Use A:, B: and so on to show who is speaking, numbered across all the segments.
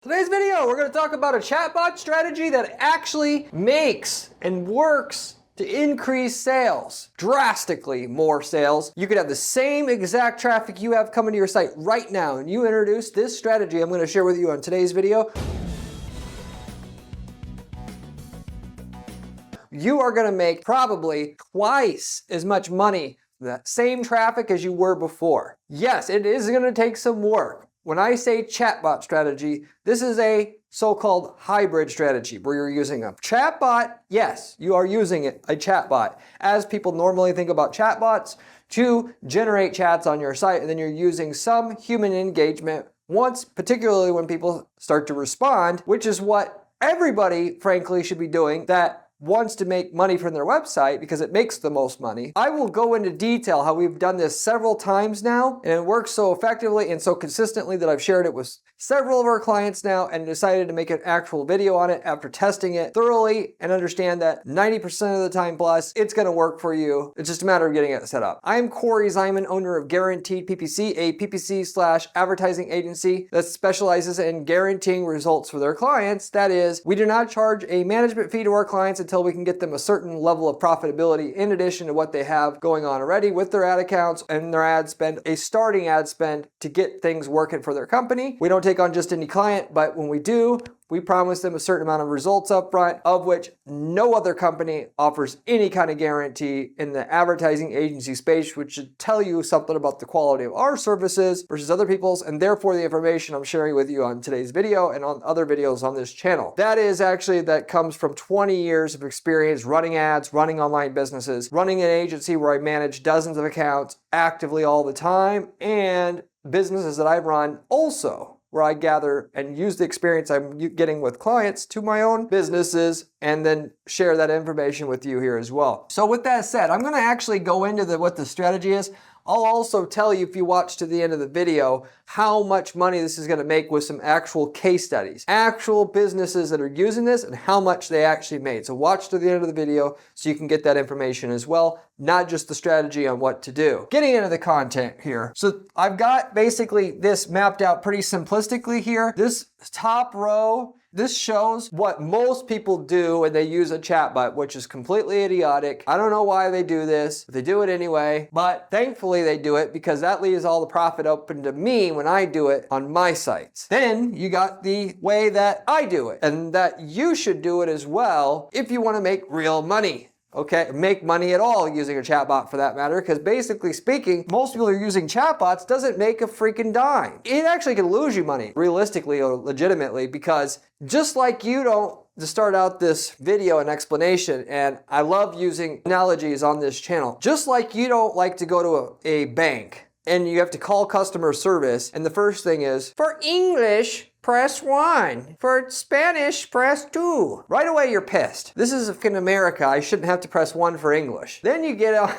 A: Today's video, we're going to talk about a chatbot strategy that actually makes and works to increase sales, drastically more sales. You could have the same exact traffic you have coming to your site right now, and you introduce this strategy I'm going to share with you on today's video. You are going to make probably twice as much money from that same traffic as you were before. Yes, it is going to take some work. When I say chatbot strategy, this is a so-called hybrid strategy where you're using a chatbot. Yes, you are using a chatbot as people normally think about chatbots to generate chats on your site, and then you're using some human engagement once, particularly when people start to respond, which is what everybody, frankly, should be doing that wants to make money from their website because it makes the most money. I will go into detail how we've done this several times now, and it works so effectively and so consistently that I've shared it with several of our clients now and decided to make an actual video on it after testing it thoroughly and understand that 90% of the time plus, it's gonna work for you. It's just a matter of getting it set up. I'm Corey Zyman, owner of Guaranteed PPC, a PPC/advertising agency that specializes in guaranteeing results for their clients. That is, we do not charge a management fee to our clients until we can get them a certain level of profitability in addition to what they have going on already with their ad accounts and their ad spend, a starting ad spend to get things working for their company. We don't take on just any client, but when we do, we promise them a certain amount of results up front, of which no other company offers any kind of guarantee in the advertising agency space, which should tell you something about the quality of our services versus other people's, and therefore the information I'm sharing with you on today's video and on other videos on this channel. That comes from 20 years of experience running ads, running online businesses, running an agency where I manage dozens of accounts actively all the time, and businesses that I've run also, where I gather and use the experience I'm getting with clients to my own businesses and then share that information with you here as well. So with that said, I'm gonna actually go into what the strategy is. I'll also tell you, if you watch to the end of the video, how much money this is gonna make with some actual case studies, actual businesses that are using this and how much they actually made. So watch to the end of the video so you can get that information as well, not just the strategy on what to do. Getting into the content here. So I've got basically this mapped out pretty simplistically here. This top row, this shows what most people do when they use a chatbot, which is completely idiotic. I don't know why they do this, but they do it anyway. But thankfully they do it because that leaves all the profit open to me when I do it on my sites. Then you got the way that I do it, and that you should do it as well if you want to make real money. Okay, make money at all using a chatbot for that matter, because basically speaking, most people are using chatbots doesn't make a freaking dime. It actually can lose you money, realistically or legitimately, because just like you don't, to start out this video and explanation, and I love using analogies on this channel, just like you don't like to go to a bank and you have to call customer service, and the first thing is, for English, press 1. For Spanish, press 2. Right away, you're pissed. This is in America. I shouldn't have to press 1 for English. Then you get on,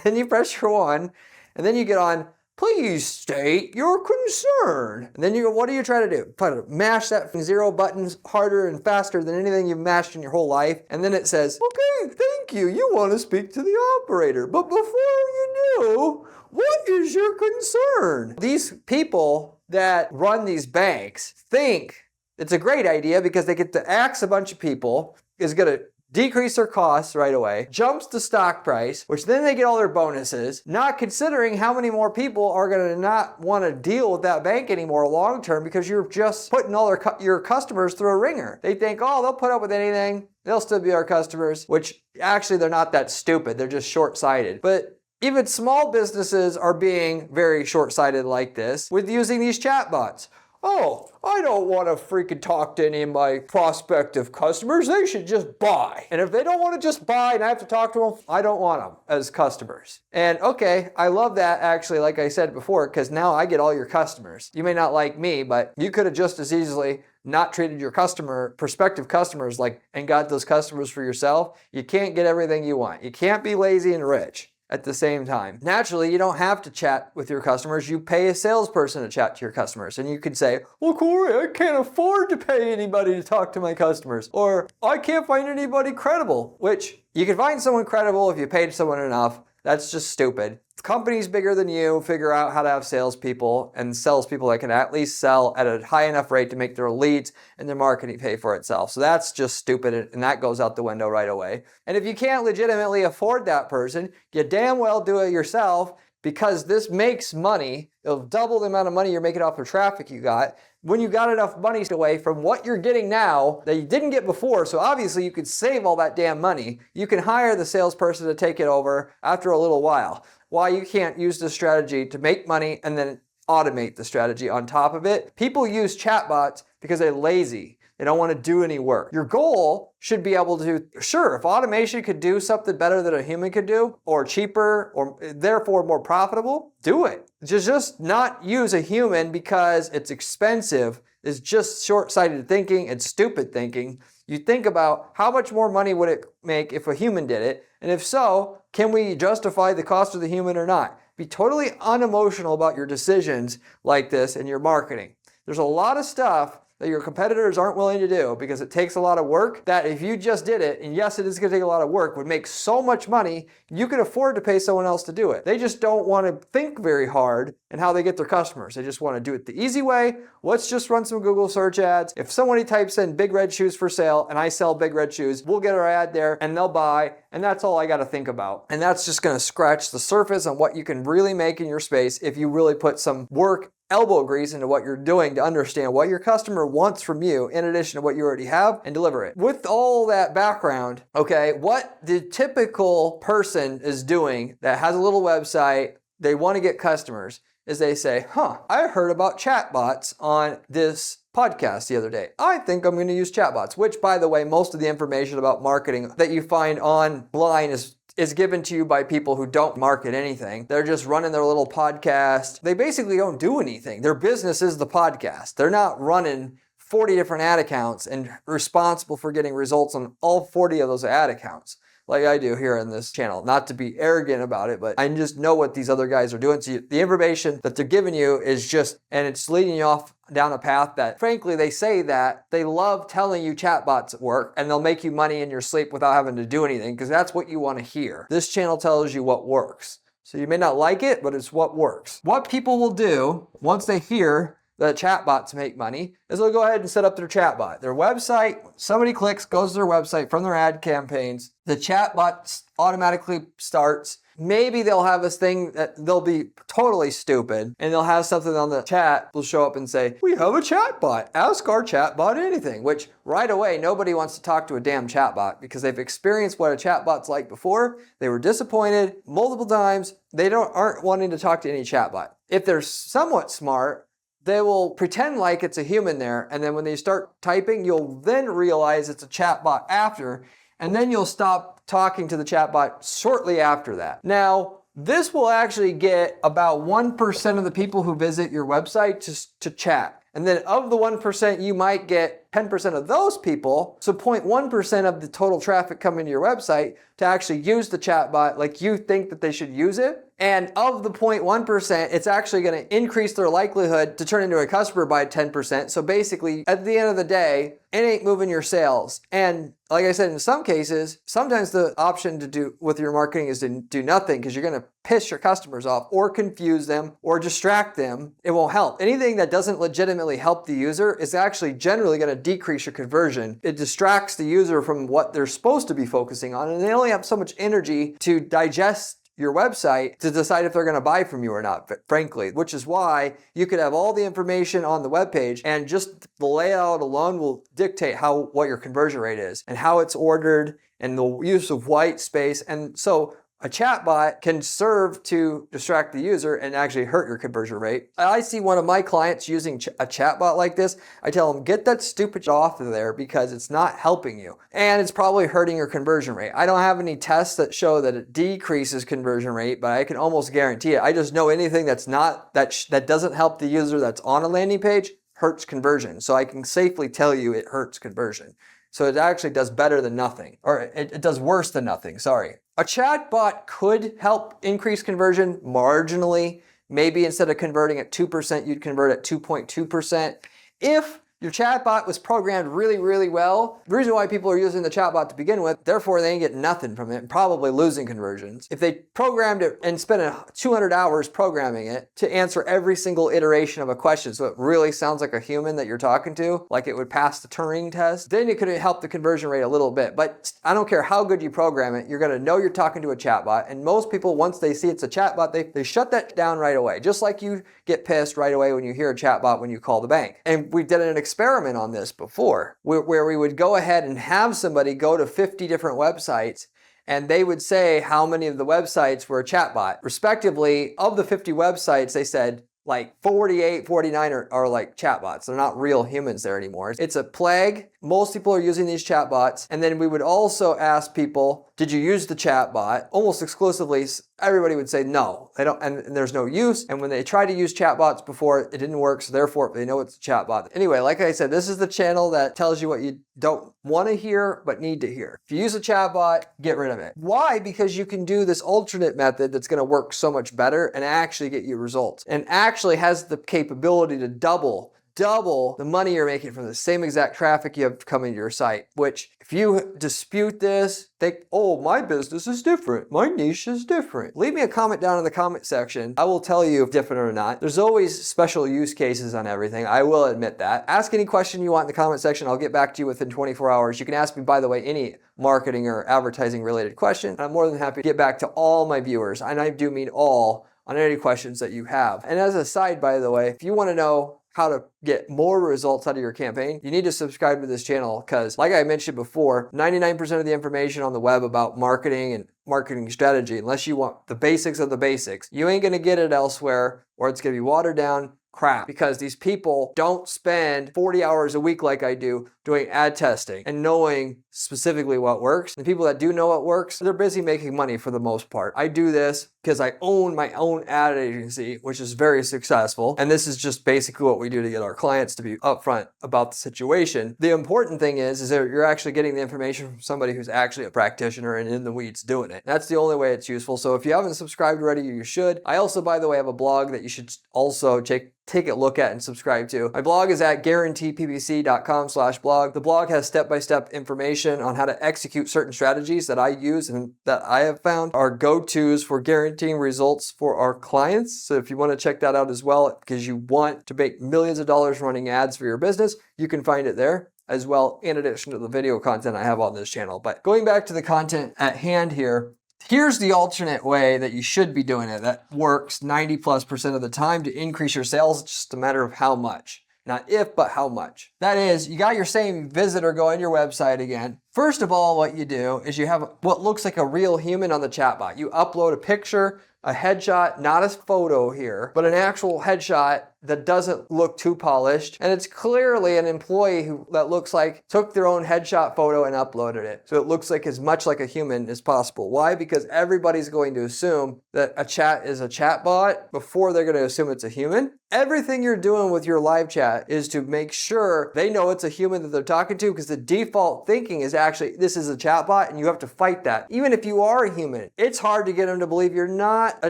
A: then you press your 1, and then you get on, please state your concern. And then what do you try to do? Try to mash that 0 buttons harder and faster than anything you've mashed in your whole life. And then it says, okay, thank you. You want to speak to the operator. But before you do, what is your concern? These people that run these banks think it's a great idea because they get to axe a bunch of people, is going to decrease their costs right away, jumps the stock price, which then they get all their bonuses, not considering how many more people are going to not want to deal with that bank anymore long term because you're just putting all your customers through a ringer. They think, oh, they'll put up with anything, they'll still be our customers, which actually they're not that stupid, they're just short-sighted. But even small businesses are being very short-sighted like this with using these chatbots. Oh, I don't want to freaking talk to any of my prospective customers. They should just buy. And if they don't want to just buy and I have to talk to them, I don't want them as customers. And okay, I love that actually, like I said before, because now I get all your customers. You may not like me, but you could have just as easily not treated your prospective customers and got those customers for yourself. You can't get everything you want. You can't be lazy and rich at the same time. Naturally, you don't have to chat with your customers. You pay a salesperson to chat to your customers. And you can say, well, Corey, I can't afford to pay anybody to talk to my customers. Or I can't find anybody credible, which you can find someone credible if you paid someone enough. That's just stupid. companies bigger than you figure out how to have salespeople and salespeople that can at least sell at a high enough rate to make their leads and their marketing pay for itself. So that's just stupid, and that goes out the window right away. And if you can't legitimately afford that person, you damn well do it yourself, because this makes money. It'll double the amount of money you're making off the traffic you got when you got enough money away from what you're getting now that you didn't get before. So obviously you could save all that damn money. You can hire the salesperson to take it over after a little while. Why you can't use this strategy to make money and then automate the strategy on top of it? People use chatbots because they're lazy. They don't want to do any work. Your goal should be able to, sure, if automation could do something better than a human could do, or cheaper, or therefore more profitable, do it. Just not use a human because it's expensive is just short-sighted thinking and stupid thinking. You think about how much more money would it make if a human did it, and if so, can we justify the cost of the human or not? Be totally unemotional about your decisions like this in your marketing. There's a lot of stuff that your competitors aren't willing to do because it takes a lot of work, that if you just did it, and yes, it is going to take a lot of work, would make so much money, you could afford to pay someone else to do it. They just don't want to think very hard in how they get their customers. They just want to do it the easy way. Let's just run some Google search ads. If somebody types in big red shoes for sale and I sell big red shoes, we'll get our ad there and they'll buy, and that's all I got to think about. And that's just going to scratch the surface on what you can really make in your space if you really put some work, elbow grease into what you're doing to understand what your customer wants from you in addition to what you already have, and deliver it. With all that background, okay, what the typical person is doing that has a little website, they want to get customers, is they say, I heard about chatbots on this podcast the other day. I think I'm going to use chatbots, which, by the way, most of the information about marketing that you find online is given to you by people who don't market anything. They're just running their little podcast. They basically don't do anything. Their business is the podcast. They're not running 40 different ad accounts and responsible for getting results on all 40 of those ad accounts like I do here in this channel. Not to be arrogant about it, but I just know what these other guys are doing. So the information that they're giving you is just, and it's leading you off down a path that, frankly, they say that they love telling you chatbots work and they'll make you money in your sleep without having to do anything, because that's what you want to hear. This channel tells you what works. So you may not like it, but it's what works. What people will do once they hear that chatbots make money is they'll go ahead and set up their chatbot. Their website, somebody clicks, goes to their website from their ad campaigns, the chatbot automatically starts. Maybe they'll have this thing that they'll be totally stupid and they'll have something on the chat will show up and say, we have a chatbot, ask our chatbot anything, which right away, nobody wants to talk to a damn chatbot because they've experienced what a chatbot's like before. They were disappointed multiple times. They aren't wanting to talk to any chatbot. If they're somewhat smart, they will pretend like it's a human there, and then when they start typing, you'll then realize it's a chatbot after, and then you'll stop talking to the chatbot shortly after that. Now, this will actually get about 1% of the people who visit your website to chat. And then of the 1%, you might get 10% of those people, so 0.1% of the total traffic coming to your website to actually use the chatbot like you think that they should use it. And of the 0.1%, it's actually going to increase their likelihood to turn into a customer by 10%. So basically, at the end of the day, it ain't moving your sales. And like I said, in some cases, sometimes the option to do with your marketing is to do nothing because you're going to piss your customers off or confuse them or distract them. It won't help. Anything that doesn't legitimately help the user is actually generally going to decrease your conversion. It distracts the user from what they're supposed to be focusing on, and they only have so much energy to digest your website to decide if they're going to buy from you or not, frankly, which is why you could have all the information on the webpage and just the layout alone will dictate what your conversion rate is and how it's ordered and the use of white space. And so a chatbot can serve to distract the user and actually hurt your conversion rate. I see one of my clients using a chatbot like this. I tell them, get that stupid off of there because it's not helping you. And it's probably hurting your conversion rate. I don't have any tests that show that it decreases conversion rate, but I can almost guarantee it. I just know anything that's not, that doesn't help the user that's on a landing page hurts conversion. So I can safely tell you it hurts conversion. So it actually does better than nothing, or it does worse than nothing, sorry. A chatbot could help increase conversion marginally. Maybe instead of converting at 2%, you'd convert at 2.2%. If your chatbot was programmed really, really well. The reason why people are using the chatbot to begin with, therefore they ain't getting nothing from it and probably losing conversions. If they programmed it and spent 200 hours programming it to answer every single iteration of a question, so it really sounds like a human that you're talking to, like it would pass the Turing test, then it could help the conversion rate a little bit. But I don't care how good you program it, you're gonna know you're talking to a chatbot. And most people, once they see it's a chatbot, they shut that down right away. Just like you get pissed right away when you hear a chatbot when you call the bank. And we did an experiment on this before, where we would go ahead and have somebody go to 50 different websites and they would say how many of the websites were a chatbot. Respectively, of the 50 websites, they said like 48, 49 are like chatbots. They're not real humans there anymore. It's a plague. Most people are using these chatbots. And then we would also ask people, did you use the chatbot? Almost exclusively, everybody would say no. They don't, and there's no use. And when they tried to use chatbots before, it didn't work. So therefore, they know it's a chatbot. Anyway, like I said, this is the channel that tells you what you don't want to hear, but need to hear. If you use a chatbot, get rid of it. Why? Because you can do this alternate method that's going to work so much better and actually get you results. And actually has the capability to double the money you're making from the same exact traffic you have coming to your site, which if you dispute this, think, oh, my business is different. My niche is different. Leave me a comment down in the comment section. I will tell you if different or not. There's always special use cases on everything. I will admit that. Ask any question you want in the comment section. I'll get back to you within 24 hours. You can ask me, by the way, any marketing or advertising related question. I'm more than happy to get back to all my viewers. And I do mean all on any questions that you have. And as a side, by the way, if you want to know how to get more results out of your campaign, you need to subscribe to this channel because, like I mentioned before, 99% of the information on the web about marketing and marketing strategy, unless you want the basics of the basics, you ain't gonna get it elsewhere, or it's gonna be watered down crap, because these people don't spend 40 hours a week like I do doing ad testing and knowing specifically what works. The people that do know what works, they're busy making money for the most part. I do this because I own my own ad agency, which is very successful. And this is just basically what we do to get our clients to be upfront about the situation. The important thing is that you're actually getting the information from somebody who's actually a practitioner and in the weeds doing it. That's the only way it's useful. So if you haven't subscribed already, you should. I also, by the way, have a blog that you should also take a look at and subscribe to. My blog is at guaranteeppc.com/blog. The blog has step-by-step information on how to execute certain strategies that I use and that I have found are go-tos for guaranteeing results for our clients. So if you want to check that out as well, because you want to make millions of dollars running ads for your business, you can find it there as well, in addition to the video content I have on this channel. But going back to the content at hand here, here's the alternate way that you should be doing it that works 90+% of the time to increase your sales. It's just a matter of how much. Not if, but how much. That is, you got your same visitor go on your website again. First of all, what you do is you have what looks like a real human on the chatbot. You upload a picture, a headshot, not a photo here, but an actual headshot that doesn't look too polished. And it's clearly an employee that looks like took their own headshot photo and uploaded it. So it looks like as much like a human as possible. Why? Because everybody's going to assume that a chat is a chatbot before they're going to assume it's a human. Everything you're doing with your live chat is to make sure they know it's a human that they're talking to, because the default thinking is actually this is a chatbot and you have to fight that. Even if you are a human, it's hard to get them to believe you're not a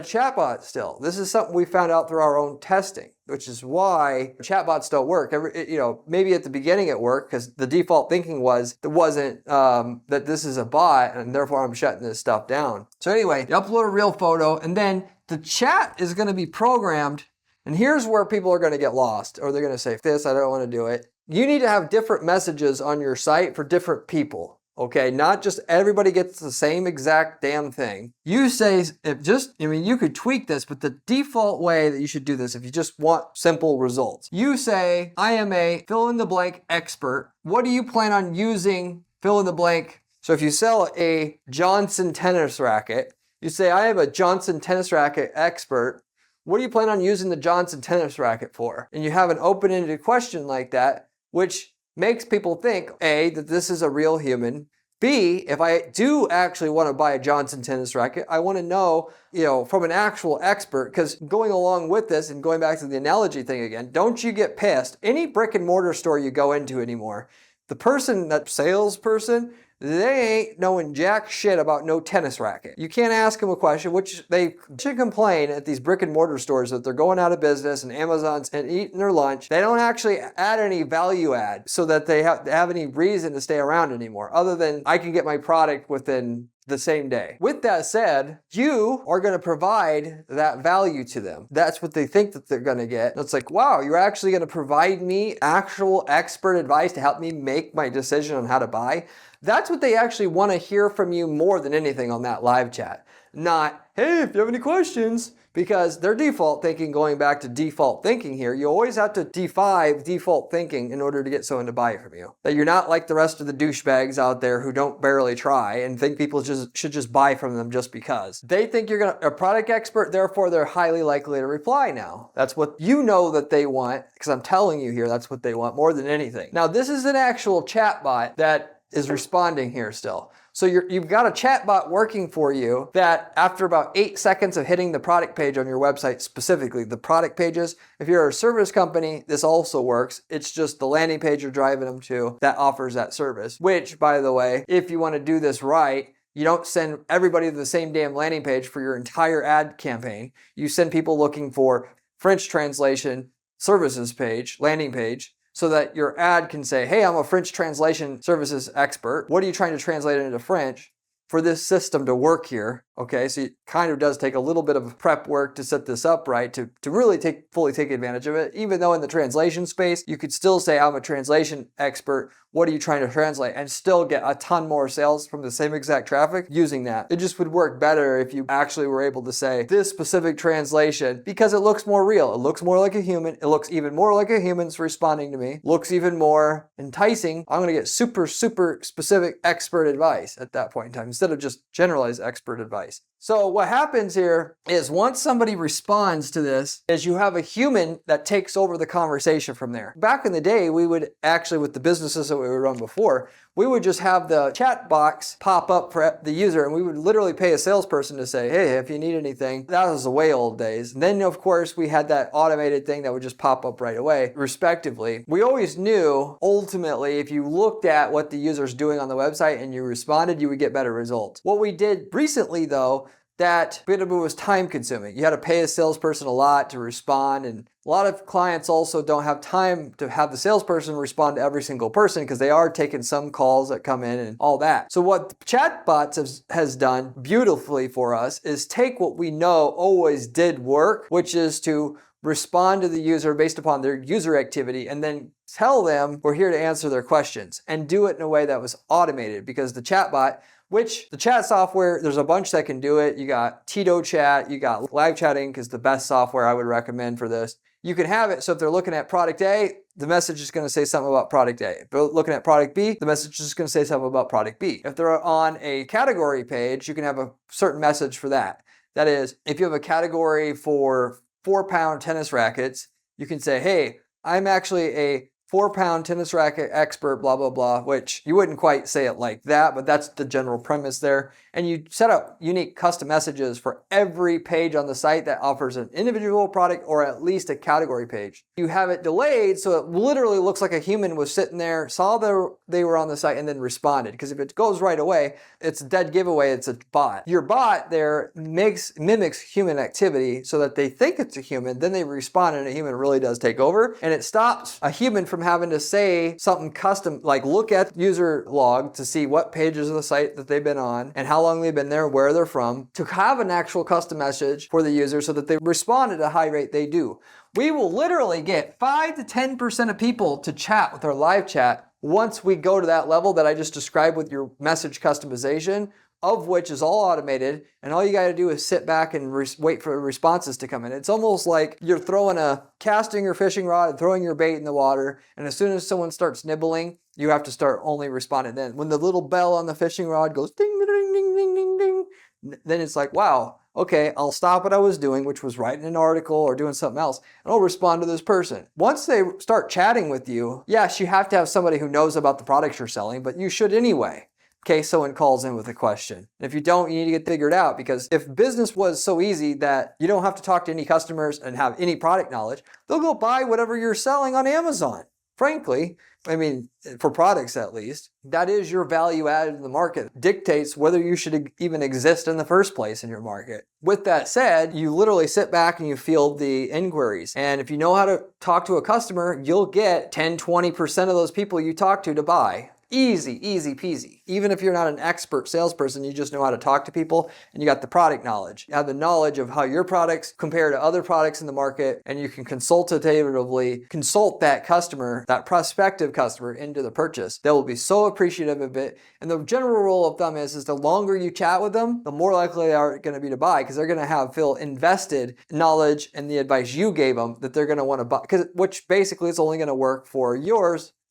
A: chatbot still. This is something we found out through our own testing, which is why chatbots don't work. Maybe at the beginning it worked because the default thinking was it wasn't that this is a bot and therefore I'm shutting this stuff down. So anyway, you upload a real photo and then the chat is going to be programmed. And here's where people are going to get lost, or they're going to say, this, I don't want to do it. You need to have different messages on your site for different people. Okay, not just everybody gets the same exact damn thing. You say, you could tweak this, but the default way that you should do this, if you just want simple results, you say, I am a fill in the blank expert. What do you plan on using fill in the blank? So if you sell a Johnson tennis racket, you say, I am a Johnson tennis racket expert. What do you plan on using the Johnson tennis racket for? And you have an open-ended question like that, which makes people think, A, that this is a real human. B, if I do actually want to buy a Johnson tennis racket, I want to know, from an actual expert, because going along with this and going back to the analogy thing again, don't you get pissed. Any brick and mortar store you go into anymore, the salesperson they ain't knowing jack shit about no tennis racket. You can't ask them a question, which they should complain at these brick and mortar stores that they're going out of business and Amazon's and eating their lunch. They don't actually add any value add so that they have any reason to stay around anymore, other than I can get my product within the same day. With that said, you are going to provide that value to them. That's what they think that they're going to get. It's like, wow, you're actually going to provide me actual expert advice to help me make my decision on how to buy. That's what they actually want to hear from you more than anything on that live chat. Not, hey, if you have any questions, because their default thinking, going back to default thinking here, you always have to defy default thinking in order to get someone to buy from you. That you're not like the rest of the douchebags out there who don't barely try and think people should just buy from them just because. They think you're a product expert, therefore they're highly likely to reply now. That's what you know that they want, because I'm telling you here, that's what they want more than anything. Now, this is an actual chatbot that is responding here still. So you've got a chatbot working for you that after about 8 seconds of hitting the product page on your website, specifically the product pages, if you're a service company, this also works. It's just the landing page you're driving them to that offers that service, which, by the way, if you want to do this right, you don't send everybody to the same damn landing page for your entire ad campaign. You send people looking for French translation, services page, landing page, so that your ad can say, hey, I'm a French translation services expert. What are you trying to translate into French for this system to work here? Okay, so it kind of does take a little bit of prep work to set this up right, to really fully take advantage of it. Even though in the translation space, you could still say, I'm a translation expert. What are you trying to translate? And still get a ton more sales from the same exact traffic using that. It just would work better if you actually were able to say this specific translation, because it looks more real. It looks more like a human. It looks even more like a human's responding to me. Looks even more enticing. I'm going to get super, super specific expert advice at that point in time, instead of just generalized expert advice. So what happens here is once somebody responds to this, is you have a human that takes over the conversation from there. Back in the day, we would actually, with the businesses that we would run before, we would just have the chat box pop up for the user, and we would literally pay a salesperson to say, hey, if you need anything. That was the way old days. And then, of course, we had that automated thing that would just pop up right away, respectively. We always knew, ultimately, if you looked at what the user's doing on the website and you responded, you would get better results. What we did recently, though, that was time consuming. You had to pay a salesperson a lot to respond, and a lot of clients also don't have time to have the salesperson respond to every single person because they are taking some calls that come in and all that. So what Chatbots has done beautifully for us is take what we know always did work, which is to respond to the user based upon their user activity and then tell them we're here to answer their questions, and do it in a way that was automated, because the chatbot, which the chat software, there's a bunch that can do it. You got Tito Chat, you got Live Chat Inc. is the best software I would recommend for this. You can have it so if they're looking at product A, the message is going to say something about product A. If they're looking at product B, the message is going to say something about product B. If they're on a category page, you can have a certain message for that. That is, if you have a category for 4-pound tennis rackets, you can say, hey, I'm actually a 4-pound tennis racket expert, blah, blah, blah, which you wouldn't quite say it like that, but that's the general premise there. And you set up unique custom messages for every page on the site that offers an individual product or at least a category page. You have it delayed so it literally looks like a human was sitting there, saw they were on the site, and then responded. Because if it goes right away, it's a dead giveaway, it's a bot. Your bot there mimics human activity so that they think it's a human, then they respond and a human really does take over. And it stops a human from having to say something custom, like look at user log to see what pages of the site that they've been on and how long they've been there, where they're from, to have an actual custom message for the user so that they respond at a high rate they do. We will literally get 5 to 10% of people to chat with our live chat once we go to that level that I just described with your message customization, of which is all automated, and all you got to do is sit back and wait for responses to come in. It's almost like you're casting your fishing rod and throwing your bait in the water, and as soon as someone starts nibbling, you have to start only responding then. When the little bell on the fishing rod goes ding, ding, ding, ding, ding, ding, then it's like, wow, okay, I'll stop what I was doing, which was writing an article or doing something else, and I'll respond to this person. Once they start chatting with you, yes, you have to have somebody who knows about the products you're selling, but you should anyway. In case someone calls in with a question. And if you don't, you need to get figured out, because if business was so easy that you don't have to talk to any customers and have any product knowledge, they'll go buy whatever you're selling on Amazon frankly, I mean, for products at least, that is your value added in the market. Dictates whether you should even exist in the first place in your market. With that said, you literally sit back and you field the inquiries. And if you know how to talk to a customer, you'll get 10, 20% of those people you talk to buy. Easy, easy peasy. Even if you're not an expert salesperson, you just know how to talk to people and you got the product knowledge. You have the knowledge of how your products compare to other products in the market, and you can consultatively consult that customer, that prospective customer, into the purchase. They will be so appreciative of it. And the general rule of thumb is the longer you chat with them, the more likely they are going to be to buy, because they're going to feel invested knowledge in the advice you gave them that they're going to want to buy, which basically is only going to work for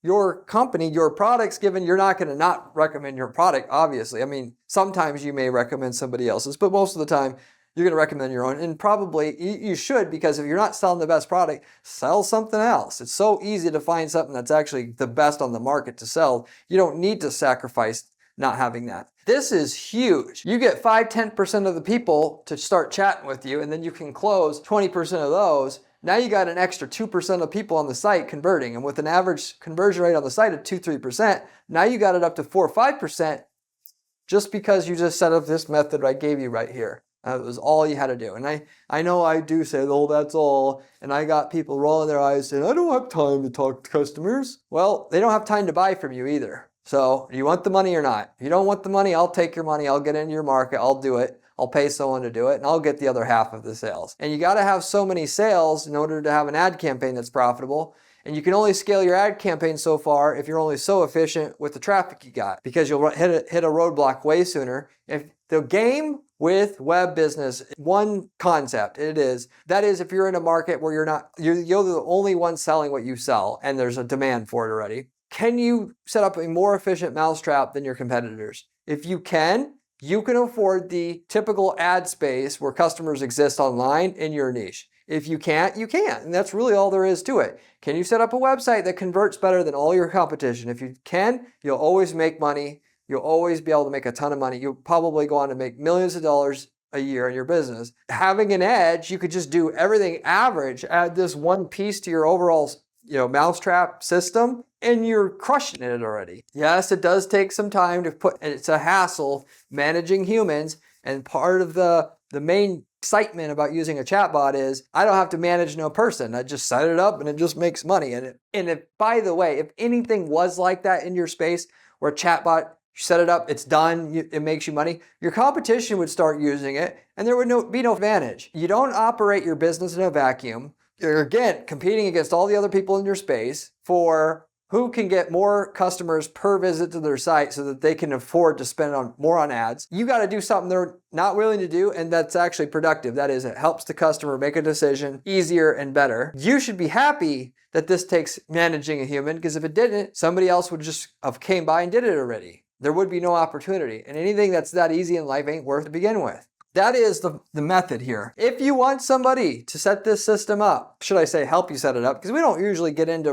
A: your company, your products, given you're not going to not recommend your product, obviously. I mean, sometimes you may recommend somebody else's, but most of the time you're going to recommend your own. And probably you should, because if you're not selling the best product, sell something else. It's so easy to find something that's actually the best on the market to sell. You don't need to sacrifice not having that. This is huge. You get 5-10% of the people to start chatting with you, and then you can close 20% of those. Now you got an extra 2% of people on the site converting, and with an average conversion rate on the site of 2-3%, now you got it up to 4 or 5% just because you just set up this method I gave you right here. It was all you had to do. And I know I do say, oh, that's all. And I got people rolling their eyes saying, I don't have time to talk to customers. Well, they don't have time to buy from you either. So do you want the money or not? If you don't want the money, I'll take your money. I'll get into your market. I'll do it. I'll pay someone to do it, and I'll get the other half of the sales. And you got to have so many sales in order to have an ad campaign that's profitable. And you can only scale your ad campaign so far if you're only so efficient with the traffic you got, because you'll hit a roadblock way sooner. If the game with web business, one concept that is if you're in a market where you're the only one selling what you sell and there's a demand for it already, can you set up a more efficient mousetrap than your competitors? If you can afford the typical ad space where customers exist online in your niche. If you can't, you can't. And that's really all there is to it. Can you set up a website that converts better than all your competition? If you can, you'll always make money. You'll always be able to make a ton of money. You'll probably go on to make millions of dollars a year in your business. Having an edge, you could just do everything average, add this one piece to your overall mousetrap system, and you're crushing it already. Yes, it does take some time to and it's a hassle managing humans. And part of the main excitement about using a chatbot is I don't have to manage no person. I just set it up and it just makes money. And if, by the way, if anything was like that in your space where a chatbot, you set it up, it's done, it makes you money, your competition would start using it and there would be no advantage. You don't operate your business in a vacuum. You're, again, competing against all the other people in your space for who can get more customers per visit to their site so that they can afford to spend more on ads. You got to do something they're not willing to do, and that's actually productive. That is, it helps the customer make a decision easier and better. You should be happy that this takes managing a human, because if it didn't, somebody else would just have came by and did it already. There would be no opportunity, and anything that's that easy in life ain't worth to begin with. That is the method here. If you want somebody to set this system up, should I say help you set it up? Because we don't usually get into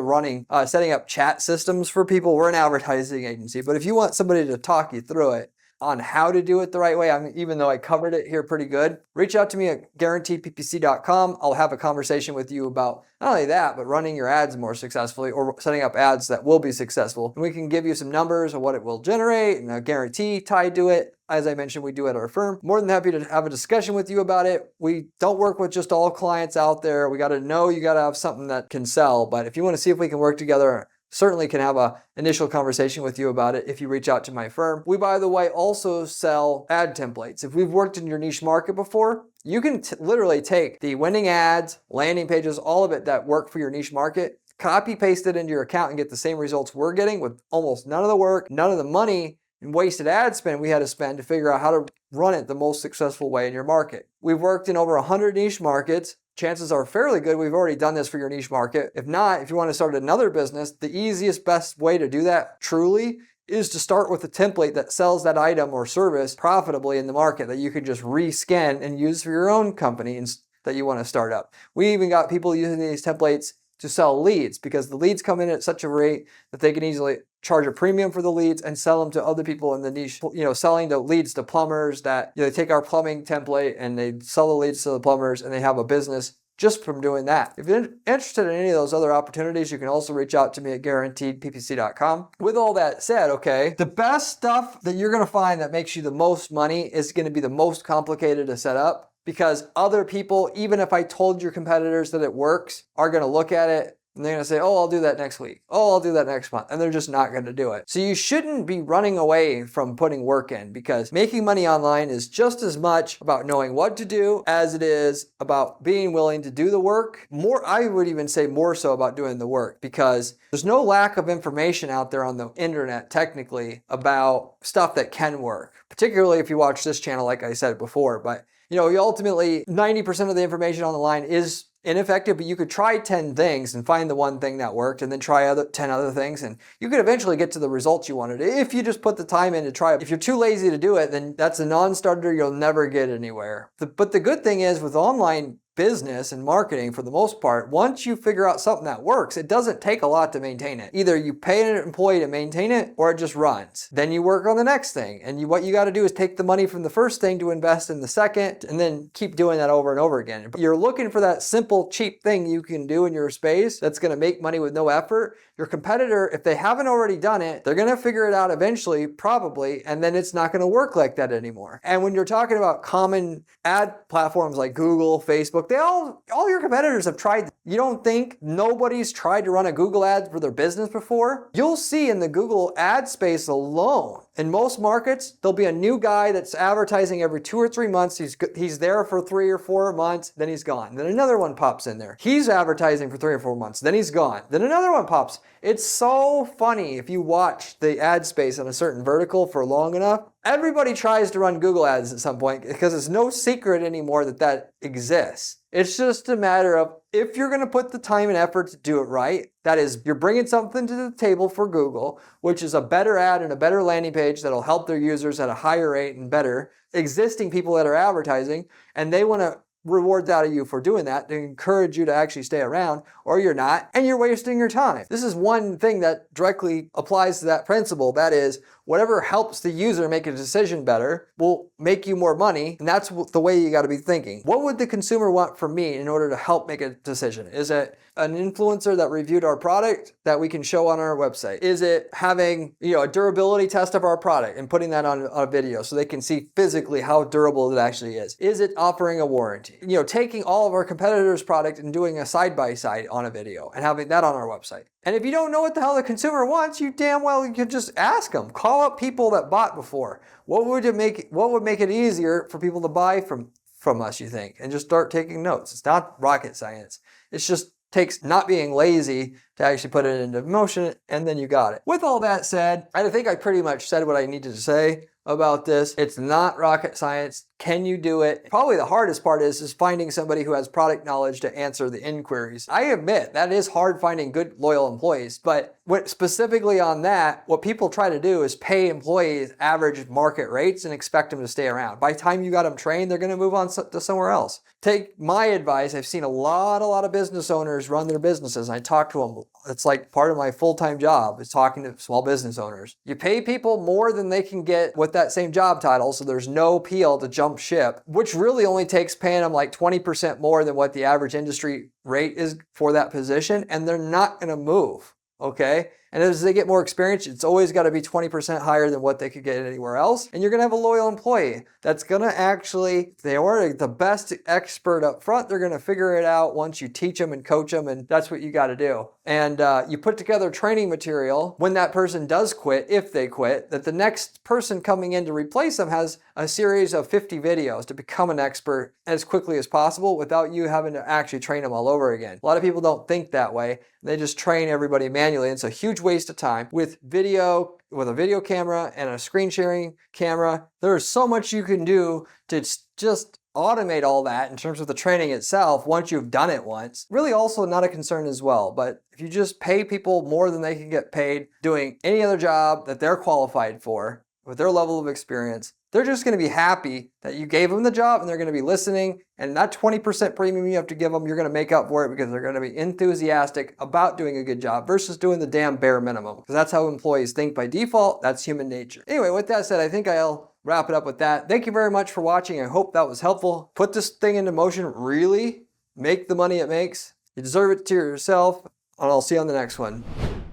A: setting up chat systems for people. We're an advertising agency. But if you want somebody to talk you through it on how to do it the right way, even though I covered it here pretty good, reach out to me at guaranteedppc.com. I'll have a conversation with you about not only that, but running your ads more successfully or setting up ads that will be successful. And we can give you some numbers of what it will generate and a guarantee tied to it. As I mentioned, we do it at our firm. More than happy to have a discussion with you about it. We don't work with just all clients out there. We got to know you got to have something that can sell. But if you want to see if we can work together, certainly can have an initial conversation with you about it if you reach out to my firm. We, by the way, also sell ad templates. If we've worked in your niche market before, you can literally take the winning ads, landing pages, all of it that work for your niche market, copy paste it into your account and get the same results we're getting with almost none of the work, none of the money, and wasted ad spend we had to spend to figure out how to run it the most successful way in your market. We've worked in over 100 niche markets. Chances are fairly good we've already done this for your niche market. If not, if you want to start another business, the easiest, best way to do that truly is to start with a template that sells that item or service profitably in the market that you could just rescan and use for your own company that you want to start up. We even got people using these templates to sell leads, because the leads come in at such a rate that they can easily charge a premium for the leads and sell them to other people in the niche, selling the leads to plumbers that, they take our plumbing template and they sell the leads to the plumbers and they have a business just from doing that. If you're interested in any of those other opportunities, you can also reach out to me at guaranteedppc.com. With all that said, okay, the best stuff that you're going to find that makes you the most money is going to be the most complicated to set up, because other people, even if I told your competitors that it works, are going to look at it and they're going to say, oh, I'll do that next week. Oh, I'll do that next month. And they're just not going to do it. So you shouldn't be running away from putting work in, because making money online is just as much about knowing what to do as it is about being willing to do the work. More, I would even say more so about doing the work, because there's no lack of information out there on the internet technically about stuff that can work, particularly if you watch this channel, like I said before. But you ultimately 90% of the information on the line is ineffective, but you could try 10 things and find the one thing that worked, and then try 10 other things, and you could eventually get to the results you wanted if you just put the time in to try it. If you're too lazy to do it, then that's a non-starter. You'll never get anywhere. But the good thing is with online business and marketing, for the most part, once you figure out something that works, it doesn't take a lot to maintain it. Either you pay an employee to maintain it, or it just runs. Then you work on the next thing, and what you got to do is take the money from the first thing to invest in the second, and then keep doing that over and over again. You're looking for that simple, cheap thing you can do in your space that's going to make money with no effort. Your competitor, if they haven't already done it, they're going to figure it out eventually, probably, and then it's not going to work like that anymore. And when you're talking about common ad platforms like Google, Facebook, all your competitors have tried. You don't think nobody's tried to run a Google ad for their business before? You'll see in the Google ad space alone, in most markets, there'll be a new guy that's advertising every 2 or 3 months. He's there for 3 or 4 months, then he's gone. Then another one pops in there. He's advertising for 3 or 4 months, then he's gone. Then another one pops. It's so funny if you watch the ad space on a certain vertical for long enough. Everybody tries to run Google ads at some point, because it's no secret anymore that exists. It's just a matter of, if you're going to put the time and effort to do it right, that is, you're bringing something to the table for Google, which is a better ad and a better landing page that'll help their users at a higher rate and better existing people that are advertising, and they want to reward that of you for doing that, to encourage you to actually stay around, or you're not, and you're wasting your time. This is one thing that directly applies to that principle. That is, whatever helps the user make a decision better will make you more money, and that's the way you got to be thinking. What would the consumer want from me in order to help make a decision? Is it an influencer that reviewed our product that we can show on our website? Is it having a durability test of our product and putting that on a video so they can see physically how durable it actually is? Is it offering a warranty? Taking all of our competitors' product and doing a side-by-side on a video and having that on our website. And if you don't know what the hell the consumer wants, you could just ask them. Call up people that bought before. What would make it easier for people to buy from us, you think? And just start taking notes. It's not rocket science. It's just takes not being lazy to actually put it into motion, and then you got it. With all that said, I think I pretty much said what I needed to say about this. It's not rocket science. Can you do it? Probably the hardest part is finding somebody who has product knowledge to answer the inquiries. I admit that is hard, finding good, loyal employees, but specifically on that, what people try to do is pay employees average market rates and expect them to stay around. By the time you got them trained, they're going to move on to somewhere else. Take my advice. I've seen a lot of business owners run their businesses. I talk to them. It's like part of my full-time job is talking to small business owners. You pay people more than they can get with that same job title, so there's no appeal to jump ship, which really only takes paying them like 20% more than what the average industry rate is for that position, and they're not going to move, okay? And as they get more experience, it's always got to be 20% higher than what they could get anywhere else. And you're going to have a loyal employee that's going to actually, they are the best expert up front. They're going to figure it out once you teach them and coach them, and that's what you got to do. And you put together training material when that person does quit, if they quit, that the next person coming in to replace them has a series of 50 videos to become an expert as quickly as possible without you having to actually train them all over again. A lot of people don't think that way. They just train everybody manually. It's a huge waste of time. With a video camera and a screen sharing camera, there's so much you can do to just automate all that in terms of the training itself once you've done it once. Really also not a concern as well, but if you just pay people more than they can get paid doing any other job that they're qualified for with their level of experience, they're just going to be happy that you gave them the job, and they're going to be listening, and that 20% premium you have to give them, you're going to make up for it because they're going to be enthusiastic about doing a good job versus doing the damn bare minimum. Because that's how employees think by default. That's human nature. Anyway, with that said, I think I'll wrap it up with that. Thank you very much for watching. I hope that was helpful. Put this thing into motion really. make the money it makes. You deserve it to yourself, and I'll see you on the next one.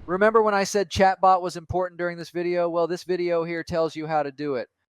B: Remember when I said chatbot was important during this video? Well, this video here tells you how to do it.